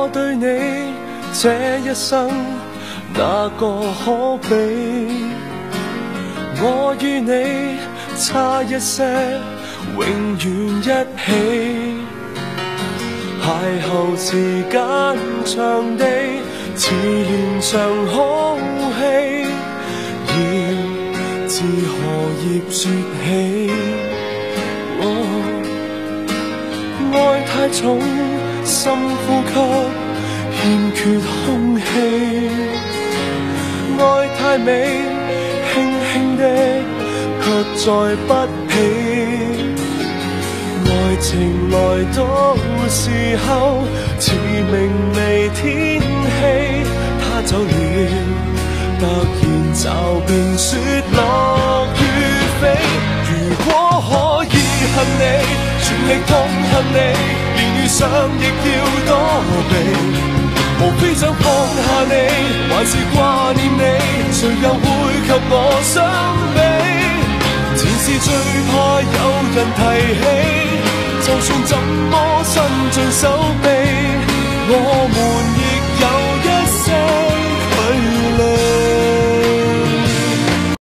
我對你這一生哪個可比？我與你差一些，永遠一起。邂逅時間長地，似連場好戲，要自何葉說起？愛太重，深呼吸，欠缺空氣。愛太美，輕輕的，卻再不起。愛情來到時候，似明媚天氣，他走了，突然驟變雪落雨飛。如果可以恨你，全力痛恨你，連遇上亦要躲避。無非想放下你，還是掛念你，誰又會及我相比？前事最怕有人提起，就算怎麼伸盡手臂，